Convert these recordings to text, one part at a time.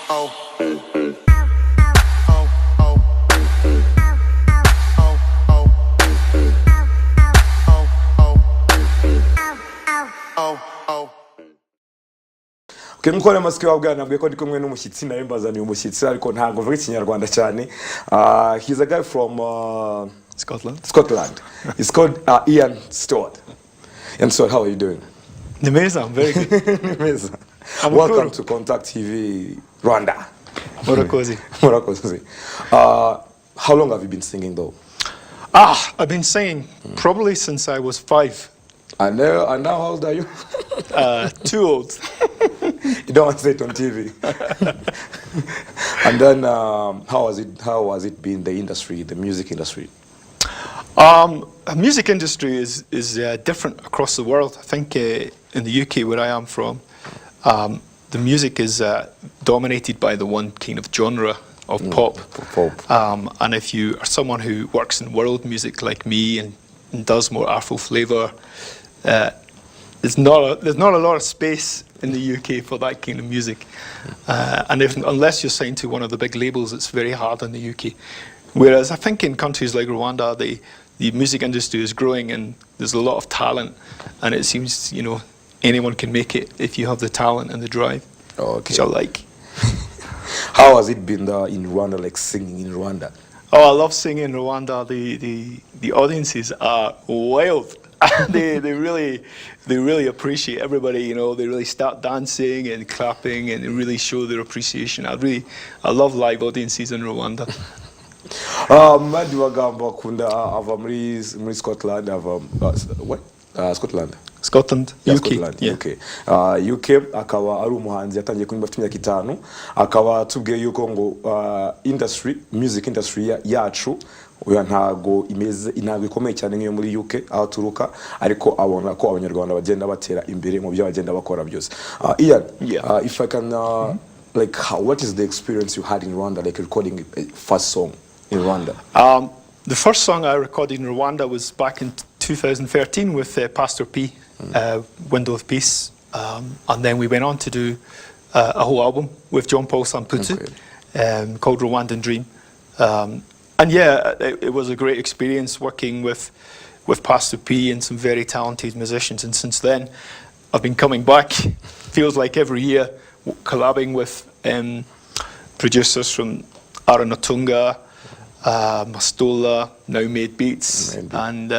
Mukora maske wabwana nabwiye ko ndi kumwe n'umushyitsi nawe mbazaniye umushyitsi ariko ntago vuga ikinyarwanda cyane. He's a guy from Scotland. He's called Iain Stewart. Iain Stewart, how are you doing? Nimeza, I'm very good. Nimeza. Welcome to Contact TV Rwanda. Murakoze. Murakoze. How long have you been singing though? I've been singing probably since I was 5. And now how old are you? Too old. You don't want to say it on TV. And then how has it been, the industry, the music industry? The music industry is different across the world. I think in the UK, where I am from, the music is dominated by the one kind of genre of pop. And if you are someone who works in world music like me and does more Afro flavour, there's not a lot of space in the UK for that kind of music. And unless you're signed to one of the big labels, it's very hard in the UK. Whereas I think in countries like Rwanda, the music industry is growing and there's a lot of talent, and it seems, you know, anyone can make it if you have the talent and the drive, which I like. How has it been in Rwanda, like singing in Rwanda? Oh, I love singing in Rwanda. The audiences are wild. they really appreciate everybody. You know, they really start dancing and clapping and they really show their appreciation. I love live audiences in Rwanda. Madi wagamba kunda ava muri Scotland, ava what? Scotland, UK. Scotland, yeah. UK. UK akaba ari umuhanzi yatangiye kuri bafite imyaka 5 akaba tubwiye yuko ngo music industry yacu uya ntago ikomeye cyane nk'iyo muri UK aho turuka, ariko abona ko abanyarwanda bagenda batera imbere mu byo bagenda bakora byose. Iain, if I can like what is the experience you had in Rwanda, like recording a first song in Rwanda? The first song I recorded in Rwanda was back in 2013 with Pastor P, Window of Peace, and then we went on to do a whole album with John Paul Samputu, called Rwandan Dream. And yeah, it was a great experience working with Pastor P and some very talented musicians. And since then, I've been coming back, feels like every year, collabing with producers from Aranatunga, Mastola, Now Made Beats, and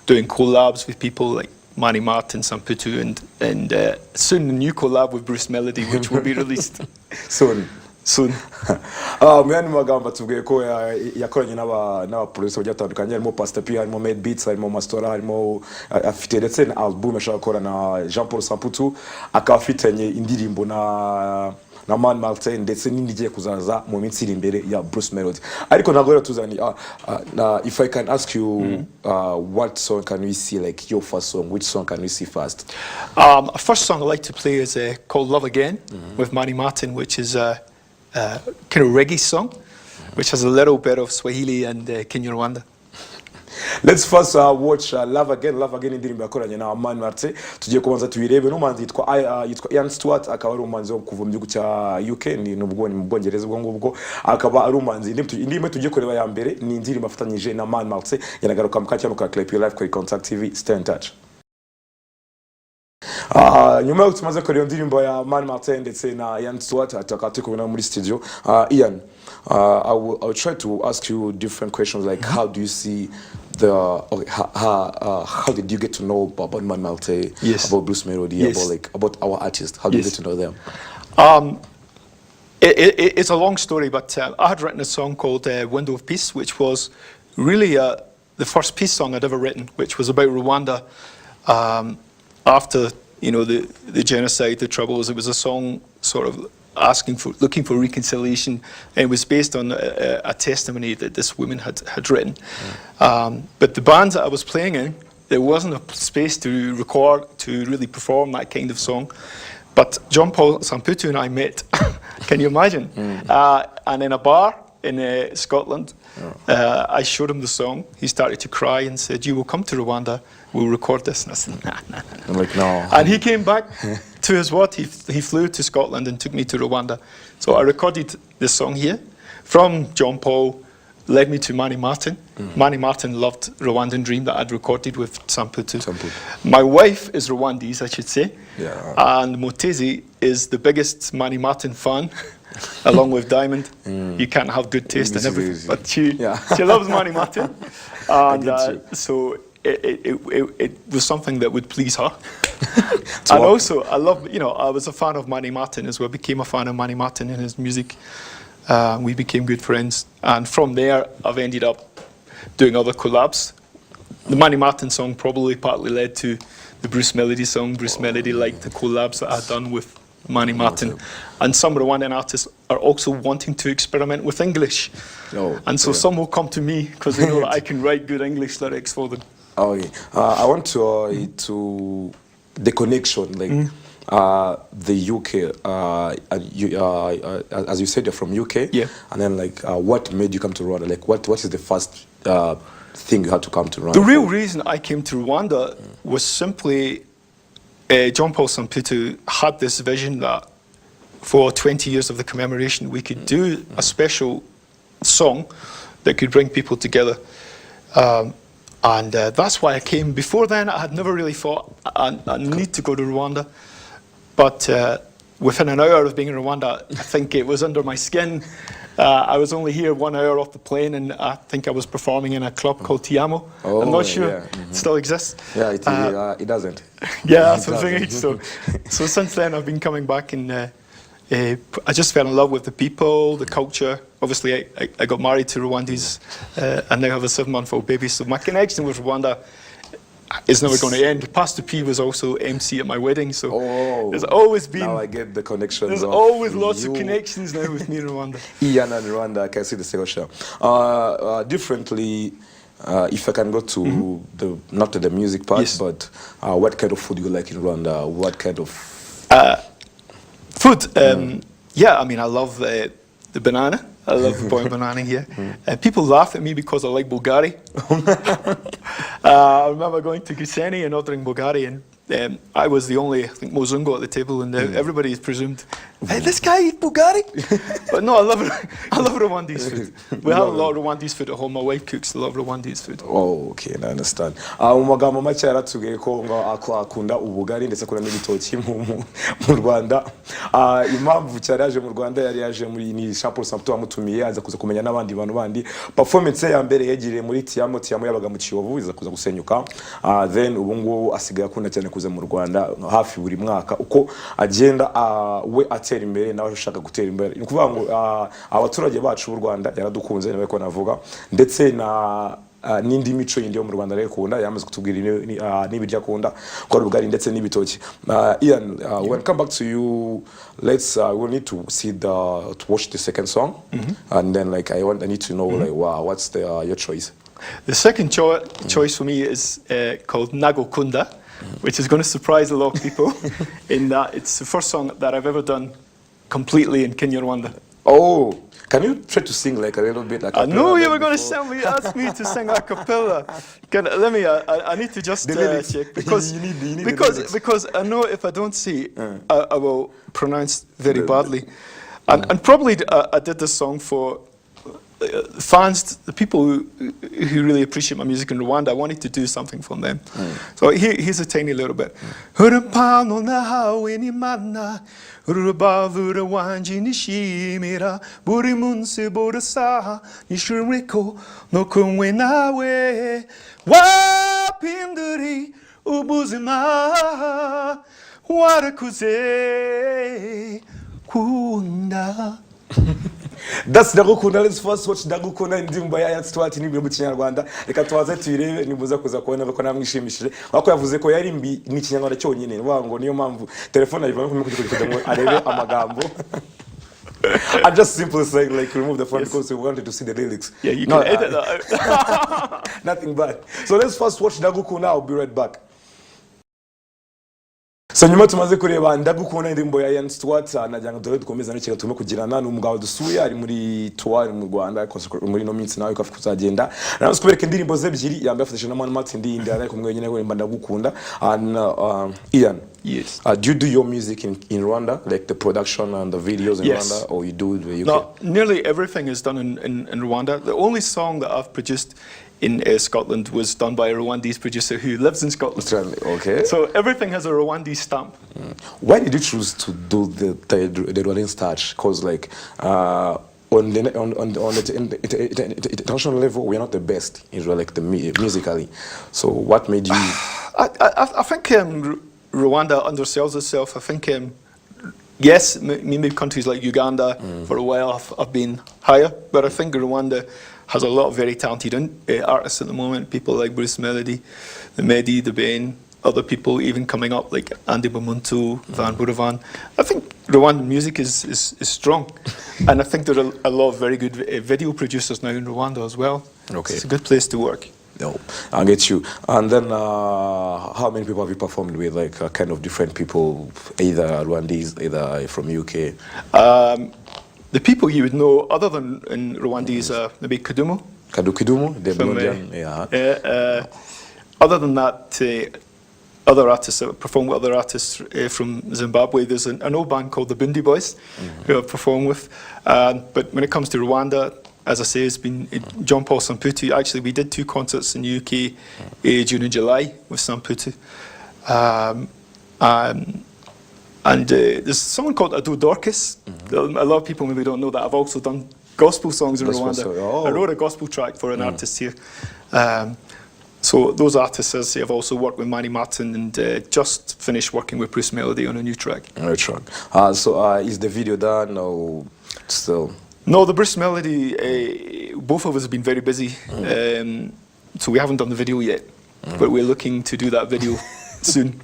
doing collabs with people like Manny Martin, Samputu, and soon a new collab with Bruce Melody, which will be released soon. Muyandi magamba tubwiye ko yakoranye n'aba producer batandukanye, harimo Pastor P, harimo Made Beats, harimo Mastola, harimo afite ndetse na album ashaka gukora na Jean Paul Samputu, akaba afitanye indirimbo na Man Martin ndetse n'indigiye kuzaza mu minsi iri imbere ya Bruce Melody. Ariko ntabwo rero tuzani if I can ask you what song can we see, like your first song, which song can we see first? First song I like to play is called Love Again with Manny Martin, which is kind of reggae song, which has a little bit of Swahili and Kinyarwanda. Let's first watch Love Again indirimbo yakoranye na Man Martin. Tugiye kubanza tuyirebe. N'umuhanzi yitwa Iain Stewart, akaba ari umuhanzi wo kuva mu gihugu cya UK, ni nubwo ni mu Bwongereza ubwo ngubwo, akaba ari umuhanzi. Indirimbo tugiye kureba ya mbere ni indirimbo afatanyije na Man Martin, yanagaruka mu kanya ka Klepy live kuri Contact TV. Stay in touch. Nyuma yo tumaze kureba indirimbo ya Man Martin ndetse na Iain Stewart, atakati kubona muri studio. Iain, I will try to ask you different questions, like how do you see how did you get to know about Man Martin, about Bruce Melody, about our artists? How did you get to know them? It's a long story, but I had written a song called Window of Peace, which was really the first peace song I'd ever written, which was about Rwanda after, you know, the genocide, the troubles. It was a song sort of looking for reconciliation, and it was based on a testimony that this woman had written. But the bands that I was playing in, there wasn't a space to record, to really perform that kind of song. But John Paul Samputu and I met, can you imagine? And in a bar in Scotland, I showed him the song. He started to cry and said, "You will come to Rwanda, we'll record this." And I said, nah. I'm like, no. And he came back to his what, he flew to Scotland and took me to Rwanda. So I recorded this song here. From John Paul, led me to Manny Martin. Manny Martin loved Rwandan Dream that I'd recorded with Samputu. My wife is Rwandese, I should say. Yeah. And Motezi is the biggest Manny Martin fan, along with Diamond. You can't have good taste in everything, but she loves Manny Martin. And so it was something that would please her. And also, I love, I was a fan of Manny Martin as well. Became a fan of Manny Martin and his music. We became good friends. And from there, I've ended up doing other collabs. The Manny Martin song probably partly led to the Bruce Melody song. Bruce Melody liked the collabs that I'd done with Manny Martin. And some Rwandan artists are also wanting to experiment with English. And so some will come to me because they know that I can write good English lyrics for them. Okay. I want to the connection, like the UK. As you said, you're from UK. Yeah. And then, like, what made you come to Rwanda? Like, what is the first thing you had to come to Rwanda? The real reason I came to Rwanda was simply John Paul Samputu had this vision that for 20 years of the commemoration, we could do a special song that could bring people together. And that's why I came. Before then, I had never really thought I need to go to Rwanda. But within an hour of being in Rwanda, I think it was under my skin. I was only here 1 hour off the plane, and I think I was performing in a club called Tiamo. I'm not sure it still exists. Yeah, it doesn't. Yeah, that's the thing. So since then, I've been coming back, and I just fell in love with the people, the culture. Obviously, I got married to Rwandese, and now have a 7-month-old baby. So my connection with Rwanda is never going to end. Pastor P was also MC at my wedding, so there's always been. Now I get the connections. There's always lots of connections now with me in Rwanda. Iain and Rwanda, I can see the same. Differently, if I can go to not to the music part, but what kind of food you like in Rwanda? What kind of food? Yeah, I mean, I love the banana. I love boiled banana here. People laugh at me because I like Bulgari. I remember going to Kuseni and ordering Bulgari, and I was the only, I think, Mozungo at the table, and everybody presumed, hey, this guy eat Bulgari? But no, I love Rwandese food. We have a lot of Rwandese food at home. My wife cooks a lot of Rwandese food. Oh, okay, I understand. Magambo make yaratubwiye ko akunda ubugari ndetse akunda n'ibitoki mu Rwanda. Impamvu cyari yaje mu Rwanda yari yaje muri ni Jean Paul Samputu wamutumiye aza kuza kumenya n'abandi bantu bandi. Performance ya mbere yegiriye muri Tiamo yabaga mu Kiyovu iza kuza gusenyuka. Then ubu ngubu asigaye akunda cyane kuza mu Rwanda hafi buri mwaka uko agenda we atera imbere nawe ushaka gutera imbere. Ni kuvuga ngo abaturage bacu b'u Rwanda yaradukunze nawe ko navuga ndetse na n'indi mico yindi yo mu Rwanda rero kunda yamaze kutubwira n'ibirya kunda ko rugari ndetse n'ibitoki. Iain, when come back to you, let's we'll need to see to watch the second song, and then like I need to know like wow, what's your choice? The second choice for me is called Nagokunda, which is going to surprise a lot of people in that it's the first song that I've ever done completely in Kinyarwanda. Oh, can you try to sing like a little bit? Like I know you were going to ask me to sing a cappella. Let me. I need to just check because you need because I know if I don't see, I will pronounce very badly, and probably I did this song for fans, the people who really appreciate my music in Rwanda. I wanted to do something for them. So here's a tiny little bit. Rubavu Rwanji nishimira buri munsi buri saha nishuriko no kumwe nawe wapinduri ubuzima warakuze kunda. That's Ndagukunda. Let's first watch Ndagukunda indirimbo ya Iain Stewart ni mu Kinyarwanda. Reka tuwaze tuyirebe nibuza kuza kubona ko namwishimishije. Wako yavuze ko yari mbi ni Kinyarwanda cyonyine. Ngo niyo mpamvu telefone ayiva ko kugira ngo arebe amagambo. I just simply saying like remove the phone because we wanted to see the lyrics. Yeah, you can edit that. Nothing bad. So let's first watch Ndagukunda. I'll be right back. So nyuma tumaze kureba ndagukunda indirimbo ya Iain Stewart najya ngo dukomeza n'ikega tume kugirana n'umugabo dusuye ari muri tour mu Rwanda muri no minsi nawe kafu kuzagenda nazo kubereka indirimbo ze ebyiri yambaye afatishije na Martin ndi ariko mwe nyine ngo ndagukunda and Iain. Yes. Do you do your music in Rwanda, like the production and the videos in Yes. Rwanda, or you do it where you No, nearly everything is done in Rwanda. The only song that I've produced in Scotland was done by a Rwandese producer who lives in Scotland. Okay. So everything has a Rwandese stamp. Why did you choose to do the Rwandese touch? Because like on the international level, we are not the best in like the musically. So what made you? I think Rwanda undersells itself. I think yes, maybe countries like Uganda for a while have been higher, but I think Rwanda has a lot of very talented artists at the moment. People like Bruce Melody, the Mehdi, the Bain, other people even coming up like Andy Bamuntu, Van Buravan. I think Rwandan music is strong, and I think there are a lot of very good video producers now in Rwanda as well. Okay, it's a good place to work. No, I get you. And then, how many people have you performed with? Like kind of different people, either Rwandese, either from UK. The people you would know, other than in Rwandese, maybe Kidumu. Kidumu, the Burundian, yeah. Other than that, other artists that perform with other artists from Zimbabwe. There's an old band called the Bindi Boys, who I've performed with. But when it comes to Rwanda, as I say, it's been John Paul Samputu. Actually, we did 2 concerts in the UK, June and July, with Samputu. And there's someone called Adu Dorcas. A lot of people maybe don't know that. I've also done gospel songs in Rwanda. I wrote a gospel track for an artist here. So those artists, as I say, I've also worked with Manny Martin and just finished working with Bruce Melody on a new track. New track. So is the video done or still? No, the Bruce Melody, both of us have been very busy. So we haven't done the video yet, but we're looking to do that video soon.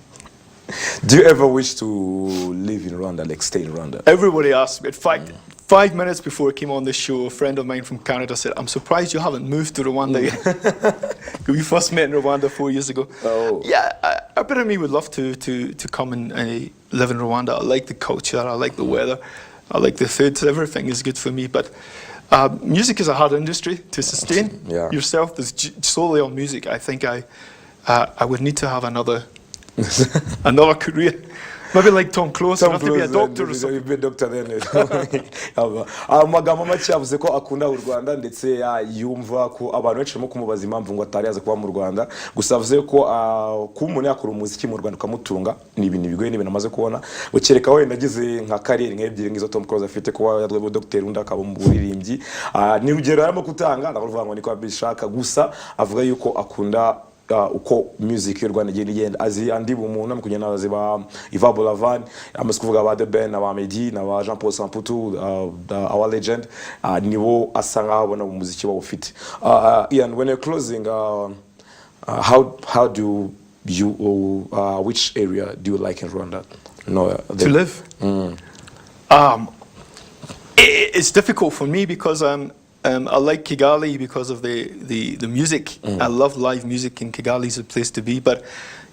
Do you ever wish to live in Rwanda, like stay in Rwanda? Everybody asks me. In fact, 5 minutes before I came on this show, a friend of mine from Canada said, "I'm surprised you haven't moved to Rwanda yet." We first met in Rwanda 4 years ago. Oh. Yeah, a bit of me would love to come and live in Rwanda. I like the culture, I like the weather, I like the food, everything is good for me. But music is a hard industry to sustain yourself. There's solely on music. I think I would need to have another career. Maybe like Tom Close, you have to be a doctor or something. Be a doctor then. Amagambo make yavuze ko akunda u Rwanda ndetse yumva ko abantu benshi mu kumubaza impamvu ngo atari aza kuba mu Rwanda. Gusa avuze ko ku umuntu yakora umuziki mu Rwanda ukamutunga ni ibintu bigoye n'ibintu amaze kubona. Gukereka wenda agize nka career nk'ebyiri ngizo Tom Close afite ko yadwe doctor undi akaba mu buririmbyi. Ni urugero arimo kutanga ndavuga ngo ni ko abishaka gusa avuga yuko akunda uko music y'u Rwanda igenda azi andi bumuntu mu kugenda aziba Iva Bolavan amaze kuvuga ba The Ben aba Mehdi na ba Jean Paul Samputu our legend nibo asanga abona mu muziki wa ufite. Iain, when you're closing, how do you which area do you like in Rwanda? No, to live. It's difficult for me because I like Kigali because of the music. I love live music, and Kigali is a place to be. But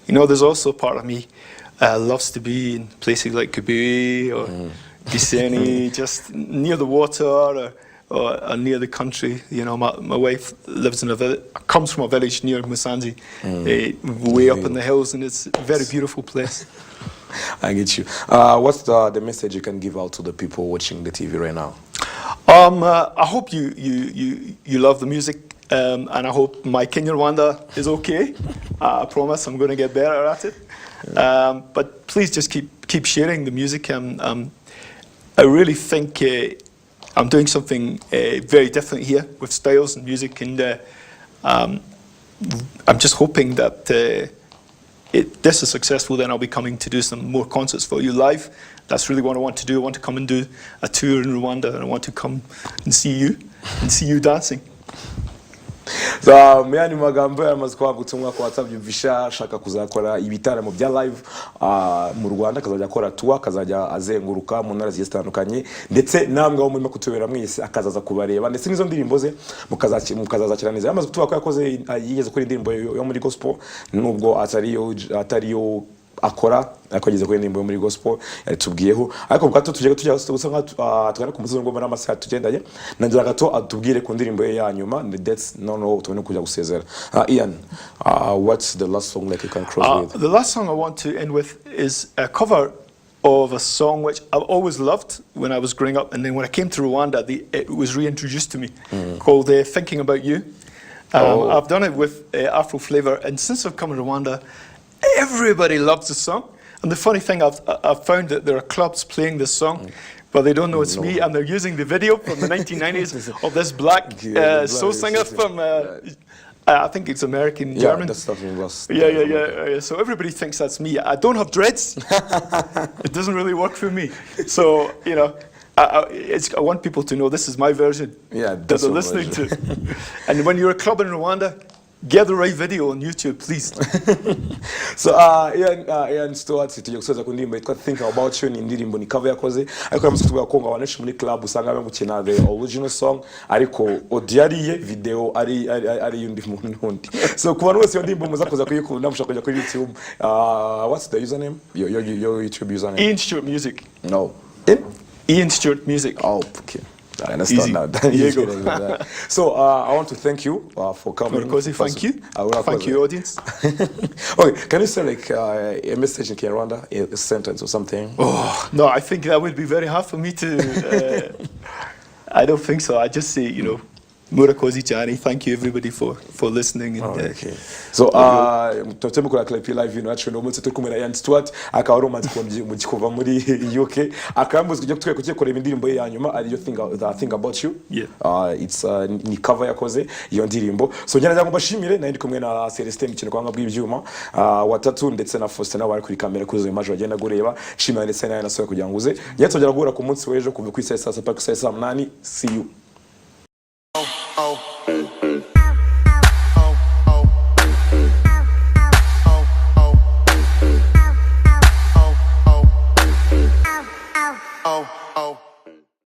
you know, there's also a part of me loves to be in places like Klepy or Gisenyi, just near the water or near the country. You know, my wife lives in comes from a village near Musanze, way up in the hills, and it's a very beautiful place. I get you. What's the message you can give out to the people watching the TV right now? I hope you love the music, and I hope my Kinyarwanda is okay. I promise I'm going to get better at it. But please just keep sharing the music. I really think I'm doing something very different here with styles and music, and I'm just hoping that this is successful. Then I'll be coming to do some more concerts for you live. That's really what I want to do. I want to come and do a tour in Rwanda, and I want to come and see you dancing. So meyani magambo yamaze kwa gutumwa kwa WhatsApp yumvisha shaka kuzakora ibitaramo bya live mu Rwanda, kazajya akora tour, kazajya azenguruka mu ntara zitandukanye, ndetse namwe aho murimo kutubera mwese akazaza kubareba, ndetse n'izo ndirimbo ze mukazazakiraniza. Yamaze kutuba ko yakoze yigeze kuri indirimbo yo muri gospel, nubwo atariyo akora akageze kuri indirimbo muri gospel yatubwiyeho ariko bwato tujye gusa nka twari ku musozi ngomba n'amasaha tugendanye nangira gato atubwire ku ndirimbo ye ya nyuma that's no tubone kujya gusezera. Iain, what's the last song that you can close with? The last song I want to end with is a cover of a song which I've always loved when I was growing up, and then when I came to Rwanda it was reintroduced to me, called Thinking About You. I've done it with Afro flavor, and since I've come to Rwanda everybody loves the song. And the funny thing, I've found that there are clubs playing this song, but they don't know it's me, and they're using the video from the 1990s of this black soul singer from, I think it's American, German. That's something else. Yeah. So everybody thinks that's me. I don't have dreads. It doesn't really work for me. So, you know, I want people to know this is my version that they're listening to. And when you're a club in Rwanda, get the right video on YouTube, please. So Iain Stewart tujye gusoza ku ndirimbo yitwa Think About You, ni indirimbo ni cover yakoze ariko yamuze kuvuga ko ngo abaneshi muri club usanga bamukina the original song ariko audio ariye video ari yundi muntu nundi. So ku bantu bose iyo ndirimbo muza kuza kuyikunda mushaka kujya kuri YouTube. What's the username? Your YouTube username? Iain Stewart Music. No. Iain Stewart Music. Oh, okay. I understand now. So I want to thank you for coming. Thank you. Thank you, audience. Okay, can you say like a message in Rwanda, a sentence or something? Oh, no, I think that would be very hard for me to. I don't think so. I just say, you know, Murakoze Jani, thank you everybody for listening. And, okay. So tutembe kula Klepy live you know actually no munsi turi kumwe na Iain Stewart akaba romantic mu gikuva muri UK akambuze kujya kutwe kukekora indirimbo ya nyuma ari Think About You. It's ni cover yakoze iyo ndirimbo. So njye ngo bashimire na ndi kumwe na Celestin mukino kwanga bw'ibyuma watatu ndetse na Faustin bari kuri kamera kuzo image bagenda gureba shimira ndetse na nasoye kugira ngo uze nyatongera guhura ku munsi w'ejo kuva ku isa 7 paka 8. See you.